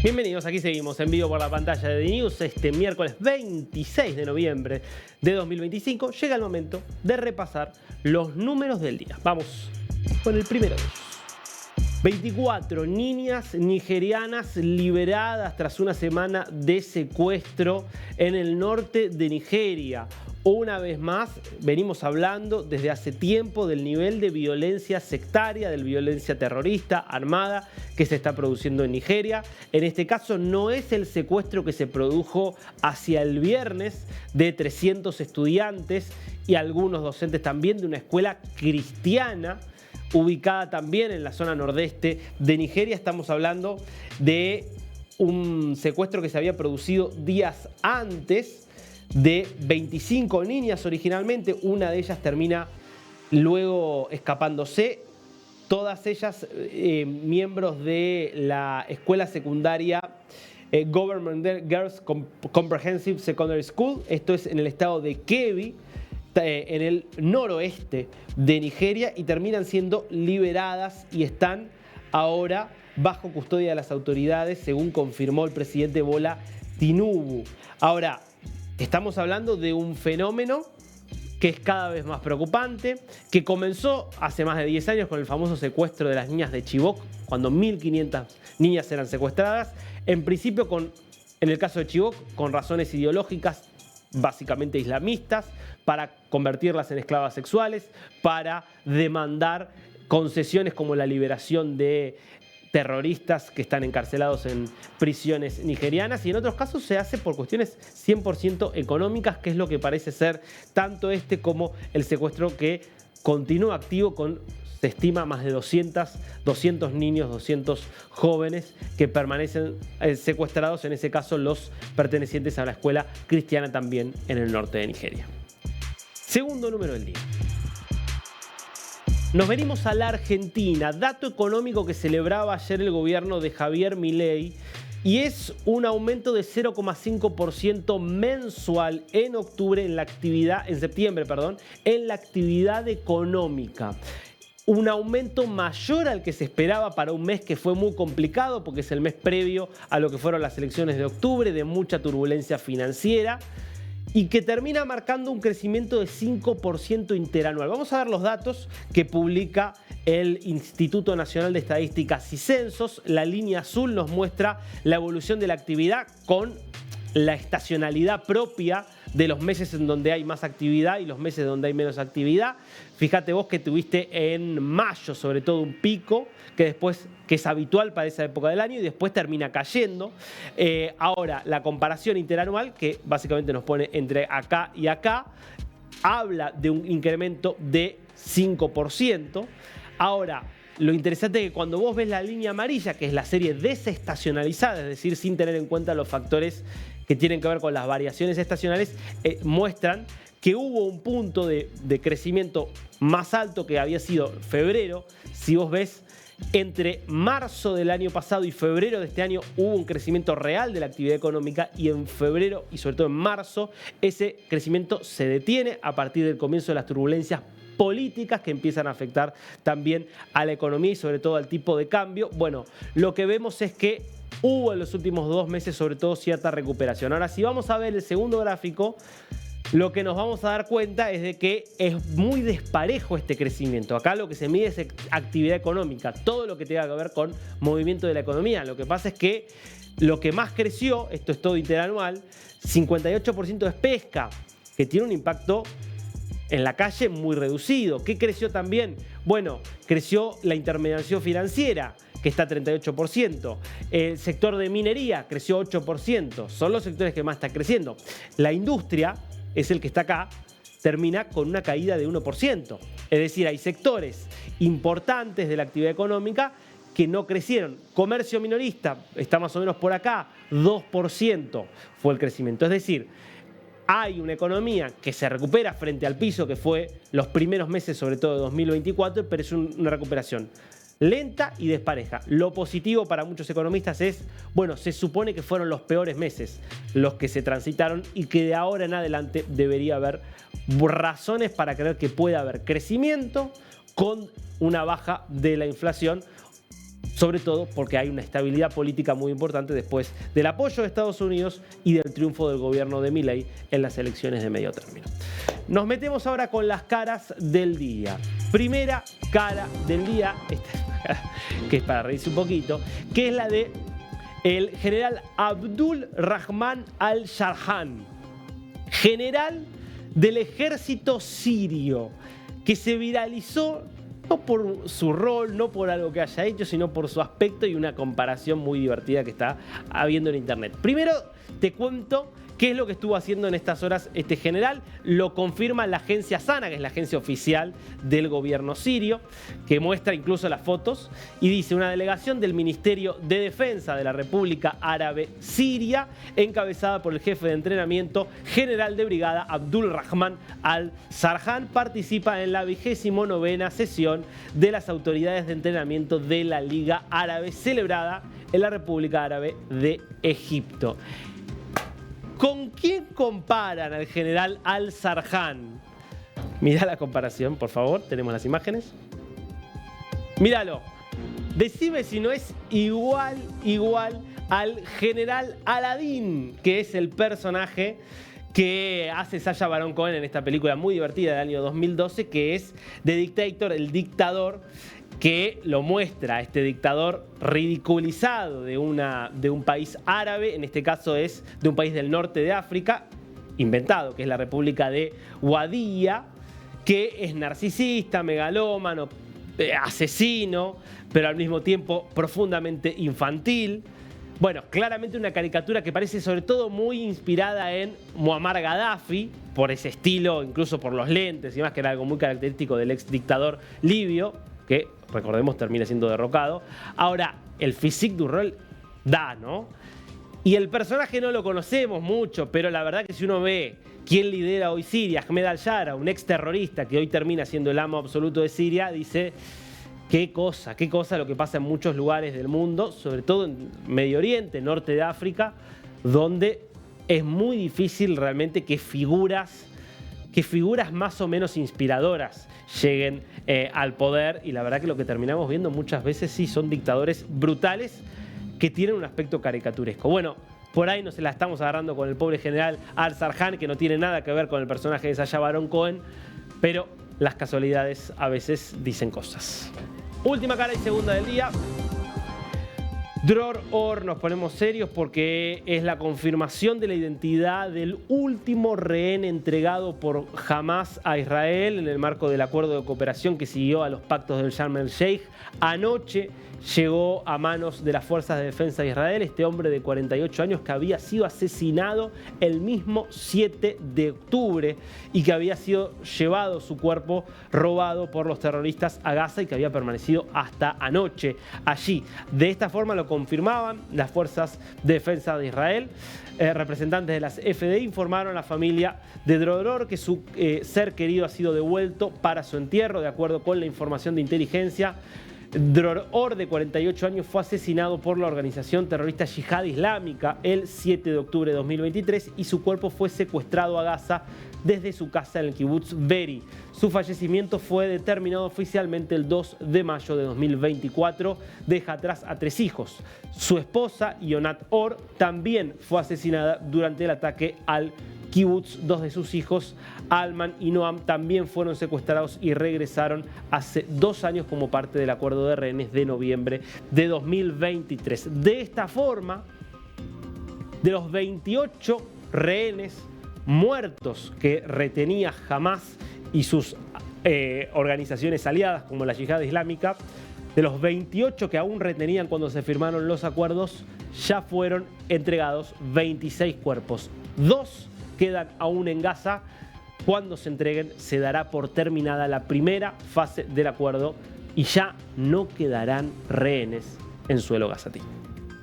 Bienvenidos, aquí seguimos en vivo por la pantalla de DNews. Este miércoles 26 de noviembre de 2025 llega el momento de repasar los números del día. Vamos con el primero de ellos. 24 niñas nigerianas liberadas tras una semana de secuestro en el norte de Nigeria. Una vez más, venimos hablando desde hace tiempo del nivel de violencia sectaria, de violencia terrorista, armada, que se está produciendo en Nigeria. En este caso no es el secuestro que se produjo hacia el viernes de 300 estudiantes y algunos docentes también de una escuela cristiana ubicada también en la zona nordeste de Nigeria. Estamos hablando de un secuestro que se había producido días antes, de 25 niñas originalmente. Una de ellas termina luego escapándose. Todas ellas miembros de la escuela secundaria Government Girls Comprehensive Secondary School. Esto es en el estado de Kebbi, en el noroeste de Nigeria, y terminan siendo liberadas y están ahora bajo custodia de las autoridades, según confirmó el presidente Bola Tinubu. Ahora, estamos hablando de un fenómeno que es cada vez más preocupante, que comenzó hace más de 10 años con el famoso secuestro de las niñas de Chibok, cuando 1.500 niñas eran secuestradas, en principio en el caso de Chibok, con razones ideológicas, básicamente islamistas, para convertirlas en esclavas sexuales, para demandar concesiones como la liberación de terroristas que están encarcelados en prisiones nigerianas, y en otros casos se hace por cuestiones 100% económicas, que es lo que parece ser tanto este como el secuestro que continúa activo con, se estima, más de 200 niños, 200 jóvenes que permanecen secuestrados, en ese caso los pertenecientes a la escuela cristiana también en el norte de Nigeria. Segundo número del día. Nos venimos a la Argentina, dato económico que celebraba ayer el gobierno de Javier Milei, y es un aumento de 0,5% mensual en septiembre, en la actividad económica. Un aumento mayor al que se esperaba para un mes que fue muy complicado, porque es el mes previo a lo que fueron las elecciones de octubre, de mucha turbulencia financiera, y que termina marcando un crecimiento de 5% interanual. Vamos a ver los datos que publica el Instituto Nacional de Estadísticas y Censos. La línea azul nos muestra la evolución de la actividad con la estacionalidad propia de los meses en donde hay más actividad y los meses donde hay menos actividad. Fíjate vos que tuviste en mayo sobre todo un pico que es habitual para esa época del año y después termina cayendo. Ahora, la comparación interanual, que básicamente nos pone entre acá y acá, habla de un incremento de 5%. Ahora, lo interesante es que cuando vos ves la línea amarilla, que es la serie desestacionalizada, es decir, sin tener en cuenta los factores que tienen que ver con las variaciones estacionales, muestran que hubo un punto de crecimiento más alto que había sido febrero. Si vos ves, entre marzo del año pasado y febrero de este año hubo un crecimiento real de la actividad económica, y en febrero y sobre todo en marzo ese crecimiento se detiene a partir del comienzo de las turbulencias políticas que empiezan a afectar también a la economía y sobre todo al tipo de cambio. Bueno, lo que vemos es que hubo en los últimos 2 meses sobre todo cierta recuperación. Ahora, si vamos a ver el segundo gráfico, lo que nos vamos a dar cuenta es de que es muy desparejo este crecimiento. Acá lo que se mide es actividad económica, todo lo que tenga que ver con movimiento de la economía. Lo que pasa es que lo que más creció, esto es todo interanual, 58% es pesca, que tiene un impacto en la calle muy reducido. ¿Qué creció también? Bueno, creció la intermediación financiera, que está 38%. El sector de minería creció 8%. Son los sectores que más están creciendo. La industria es el que está acá, termina con una caída de 1%. Es decir, hay sectores importantes de la actividad económica que no crecieron. Comercio minorista está más o menos por acá, 2% fue el crecimiento. Es decir, hay una economía que se recupera frente al piso que fue los primeros meses, sobre todo de 2024, pero es una recuperación lenta y despareja. Lo positivo para muchos economistas es, bueno, se supone que fueron los peores meses los que se transitaron y que de ahora en adelante debería haber razones para creer que puede haber crecimiento con una baja de la inflación sobre todo porque hay una estabilidad política muy importante después del apoyo de Estados Unidos y del triunfo del gobierno de Milei en las elecciones de medio término. Nos metemos ahora con las caras del día. Primera cara del día, esta es una cara que es para reírse un poquito, que es la de el general Abdul Rahman al-Sharhan, general del ejército sirio, que se viralizó no por su rol, no por algo que haya hecho, sino por su aspecto y una comparación muy divertida que está habiendo en internet. Primero te cuento qué es lo que estuvo haciendo en estas horas este general. Lo confirma la agencia SANA, que es la agencia oficial del gobierno sirio, que muestra incluso las fotos y dice: una delegación del Ministerio de Defensa de la República Árabe Siria, encabezada por el jefe de entrenamiento general de brigada Abdul Rahman al-Sharhan, participa en la 29ª sesión de las autoridades de entrenamiento de la Liga Árabe celebrada en la República Árabe de Egipto. ¿Con quién comparan al general al-Sharhan? Mirá la comparación, por favor. Tenemos las imágenes. Míralo. Decime si no es igual al general Aladín, que es el personaje que hace Sacha Baron Cohen en esta película muy divertida del año 2012, que es The Dictator, el dictador, que lo muestra este dictador ridiculizado de un país árabe, en este caso es de un país del norte de África, inventado, que es la República de Wadiyah, que es narcisista, megalómano, asesino, pero al mismo tiempo profundamente infantil. Bueno, claramente una caricatura que parece sobre todo muy inspirada en Muammar Gaddafi, por ese estilo, incluso por los lentes y más, que era algo muy característico del ex dictador libio, que, recordemos, termina siendo derrocado. Ahora, el physique du rol da, ¿no? Y el personaje no lo conocemos mucho, pero la verdad que si uno ve quién lidera hoy Siria, Ahmed al-Shara, un ex terrorista que hoy termina siendo el amo absoluto de Siria, dice: qué cosa lo que pasa en muchos lugares del mundo, sobre todo en Medio Oriente, norte de África, donde es muy difícil realmente que figuras más o menos inspiradoras lleguen al poder, y la verdad que lo que terminamos viendo muchas veces sí son dictadores brutales que tienen un aspecto caricaturesco. Bueno, por ahí nos la estamos agarrando con el pobre general al-Sharhan, que no tiene nada que ver con el personaje de Sacha Baron Cohen, pero las casualidades a veces dicen cosas. Última cara y segunda del día. Dror Or, nos ponemos serios porque es la confirmación de la identidad del último rehén entregado por Hamas a Israel en el marco del acuerdo de cooperación que siguió a los pactos del Sharm el-Sheikh. Anoche llegó a manos de las Fuerzas de Defensa de Israel este hombre de 48 años que había sido asesinado el mismo 7 de octubre y que había sido llevado su cuerpo robado por los terroristas a Gaza y que había permanecido hasta anoche allí. De esta forma lo confirmaban las Fuerzas de Defensa de Israel. Representantes de las FDI informaron a la familia de Dror Or que su ser querido ha sido devuelto para su entierro, de acuerdo con la información de inteligencia. Dror Or, de 48 años, fue asesinado por la organización terrorista Yihad Islámica el 7 de octubre de 2023 y su cuerpo fue secuestrado a Gaza desde su casa en el kibutz Be'eri. Su fallecimiento fue determinado oficialmente el 2 de mayo de 2024. Deja atrás a 3 hijos. Su esposa, Yonat Or, también fue asesinada durante el ataque al kibutz. 2 de sus hijos, Alman y Noam, también fueron secuestrados y regresaron hace 2 años como parte del acuerdo de rehenes de noviembre de 2023. De esta forma, de los 28 rehenes muertos que retenía Hamas y sus organizaciones aliadas como la Yihad Islámica, de los 28 que aún retenían cuando se firmaron los acuerdos, ya fueron entregados 26 cuerpos. 2 quedan aún en Gaza. Cuando se entreguen se dará por terminada la primera fase del acuerdo y ya no quedarán rehenes en suelo gazatí.